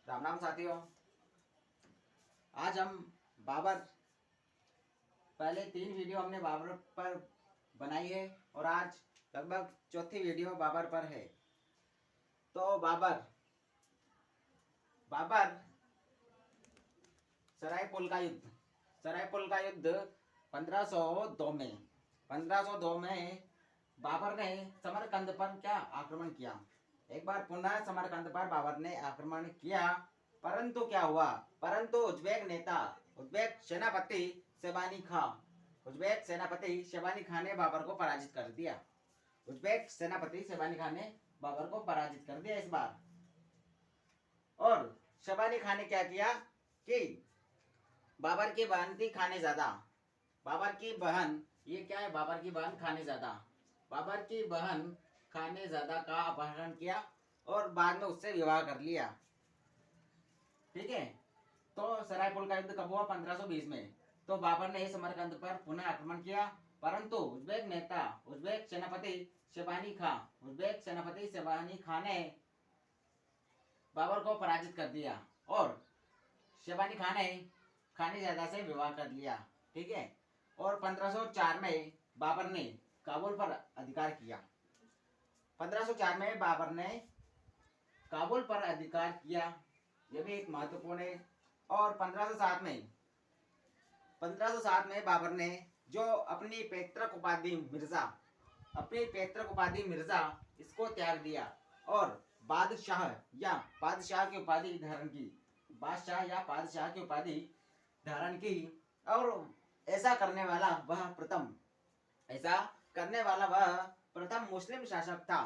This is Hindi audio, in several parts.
राम राम साथियों। आज हम बाबर, पहले 3 वीडियो हमने बाबर पर बनाई है और आज लगभग चौथी वीडियो बाबर पर है। तो बाबर बाबर सराय पुल का युद्ध 1502 में 1502 में बाबर ने समरकंद पर क्या आक्रमण किया। एक बार पुनः समरकंद पर बाबर ने आक्रमण किया, परंतु क्या हुआ? परंतु उज्बेक शेबानी खां ने बाबर को पराजित कर दिया। उज्बेक सेनापति शेबानी खां ने बाबर को पराजित कर दिया इस बार। और शेबानी खां ने क्या किया कि बाबर की बहन थी खानेजादा, बाबर की बहन, ये क्या है? बाबर की बहन खानेजादा, बाबर की बहन खानेजादा का अपहरण किया और बाद में उससे विवाह कर लिया। ठीक है। तो सरायपुल का युद्ध कब हुआ? 1520 में। तो बाबर ने समरकंद पर पुनः आक्रमण किया, परंतु उज्बेक सेनापति शेबानी खां ने बाबर को पराजित कर दिया और शेबानी खां ने खानेजादा से विवाह कर लिया। ठीक है। और 1504 में बाबर ने काबुल पर अधिकार किया। 1504 में बाबर ने काबुल पर अधिकार किया, यह भी एक महत्वपूर्ण है। और 1507 में बाबर ने जो अपनी पैतृक उपाधि मिर्जा इसको त्याग दिया और बादशाह की उपाधि धारण की। और ऐसा करने वाला वह प्रथम मुस्लिम शासक था।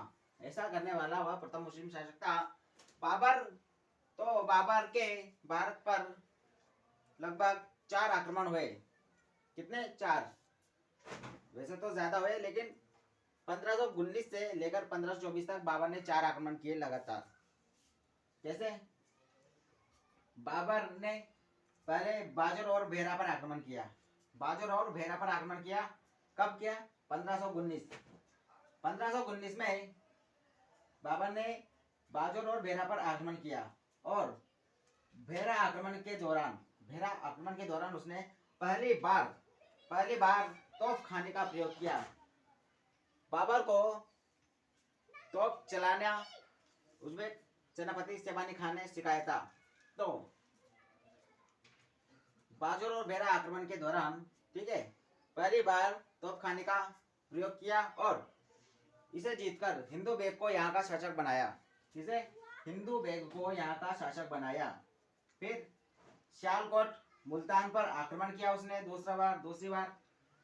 बाबर के भारत पर लगभग 4 आक्रमण हुए। कितने? 4। वैसे तो ज्यादा हुए, लेकिन 1519 से लेकर 1524 तक बाबर ने 4 आक्रमण किए लगातार। कैसे? बाबर ने पहले बाजुर और भेरा पर आक्रमण किया। कब किया? 1519 में बाबर ने बाजुर और भेरा पर आक्रमण किया और भेरा आक्रमण के दौरान उसने पहली बार तोप खाने का प्रयोग किया। बाबर को तोप चलाना उज्बेक सेनापति शेबानी खां ने सिखाया था। तो बाजुर और भेरा आक्रमण के दौरान, ठीक है, पहली बार तोप खाने का प्रयोग किया और इसे जीतकर हिंदू बेग को यहाँ का शासक बनाया। फिर सियालकोट मुल्तान पर आक्रमण किया उसने दूसरी बार।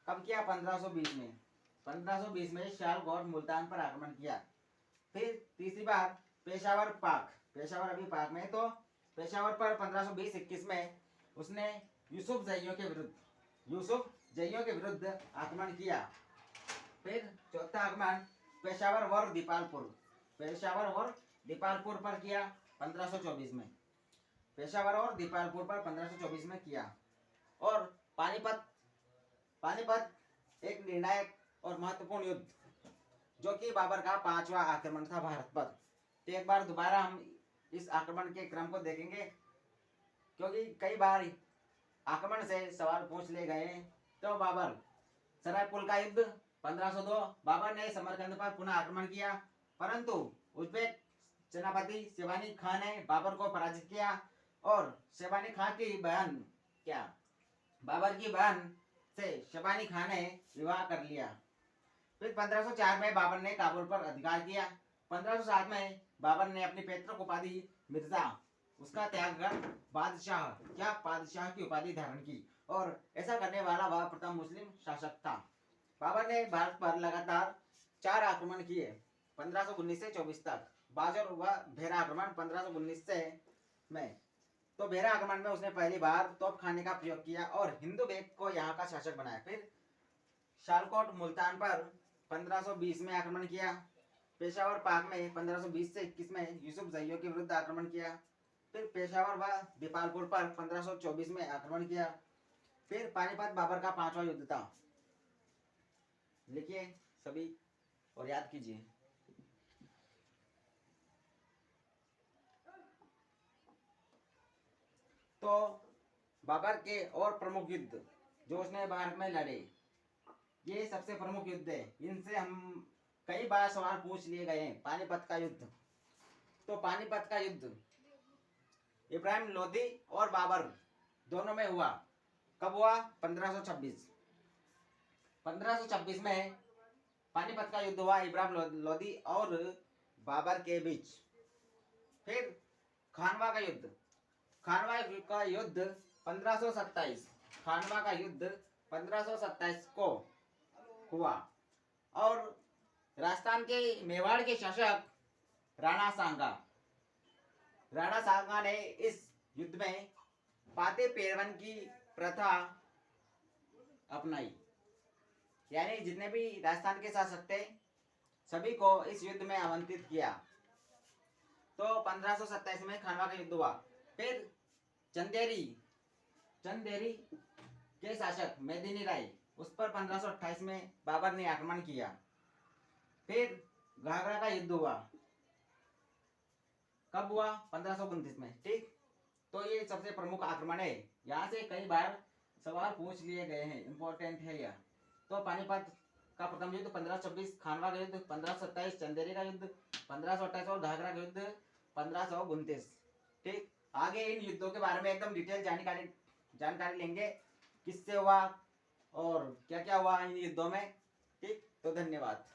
कब किया? 1520 में सियालकोट मुल्तान पर आक्रमण किया। फिर तीसरी बार पेशावर अभी पाक में, तो पेशावर पर 1520-21 में उसने यूसुफ जइयों के विरुद्ध आक्रमण किया। फिर चौथा आक्रमण पेशावर और दीपालपुर पर किया 1524 में। किया। और पानीपत एक निर्णायक और महत्वपूर्ण युद्ध, जो कि बाबर का 5वां आक्रमण था भारत पर। तो एक बार दोबारा हम इस आक्रमण के क्रम को देखेंगे, क्योंकि कई बार आक्रमण से सवाल पूछ ले गए। तो बाबर, सरायपुल का युद्ध 1502, बाबर ने समरकंद पर पुनः आक्रमण किया, परंतु उज्बेक सेनापति शेबानी खां ने बाबर को पराजित किया और शेबानी खां की बहन बाबर की बहन से शेबानी खां ने विवाह कर लिया। फिर 1504 में बाबर ने काबुल पर अधिकार किया। 1507 में बाबर ने अपनी पैतृक उपाधि मिर्जा उसका त्याग कर बादशाह की उपाधि धारण की और ऐसा करने वाला वह प्रथम मुस्लिम शासक था। बाबर ने भारत पर लगातार 4 आक्रमण किए 1519 से 24 तक। बाजुर व भेरा आक्रमण 1519 से में, तो भेरा आक्रमण में उसने पहली बार तोप खाने का प्रयोग किया और हिंदू बेग को यहाँ का शासक बनाया। फिर सियालकोट मुल्तान पर 1520 में आक्रमण किया। पेशावर पाक में 1520 से 21 में यूसुफ जइयों के विरुद्ध आक्रमण किया। फिर पेशावर व दीपालपुर पर 1524 में आक्रमण किया। फिर पानीपत बाबर का 5वां युद्ध था। लिखिए सभी और याद कीजिए। तो बाबर के और प्रमुख युद्ध जो उसने भारत में लड़े, ये सबसे प्रमुख युद्ध है। इनसे हम कई बार सवाल पूछ लिए गए हैं। पानीपत का युद्ध, तो पानीपत का युद्ध इब्राहिम लोदी और बाबर दोनों में हुआ। कब हुआ? 1526। 1526 में पानीपत का युद्ध हुआ इब्राहिम लोदी और बाबर के बीच। फिर खानवा का युद्ध, खानवा का युद्ध 1527, खानवा का युद्ध 1527 को हुआ और राजस्थान के मेवाड़ के शासक राणा सांगा ने इस युद्ध में पाते पेरवन की प्रथा अपनाई, यानी जितने भी राजस्थान के शासक थे सभी को इस युद्ध में आमंत्रित किया। तो 1527 में खानवा का युद्ध हुआ। फिर चंदेरी के शासक मेदिनी राय, उस पर 1528 में बाबर ने आक्रमण किया। फिर घाघरा का युद्ध हुआ। कब हुआ? 1529 में। ठीक, तो ये सबसे प्रमुख आक्रमण है। यहाँ से कई बार सवाल पूछ लिए गए हैं, इंपॉर्टेंट है यह। तो पानीपत का प्रथम युद्ध 1526, खानवा का युद्ध 1527, चंदेरी का युद्ध 1528 और घाघरा का युद्ध 1529। ठीक, आगे इन युद्धों के बारे में एकदम डिटेल जानकारी लेंगे, किससे हुआ और क्या क्या हुआ इन युद्धों में। ठीक, तो धन्यवाद।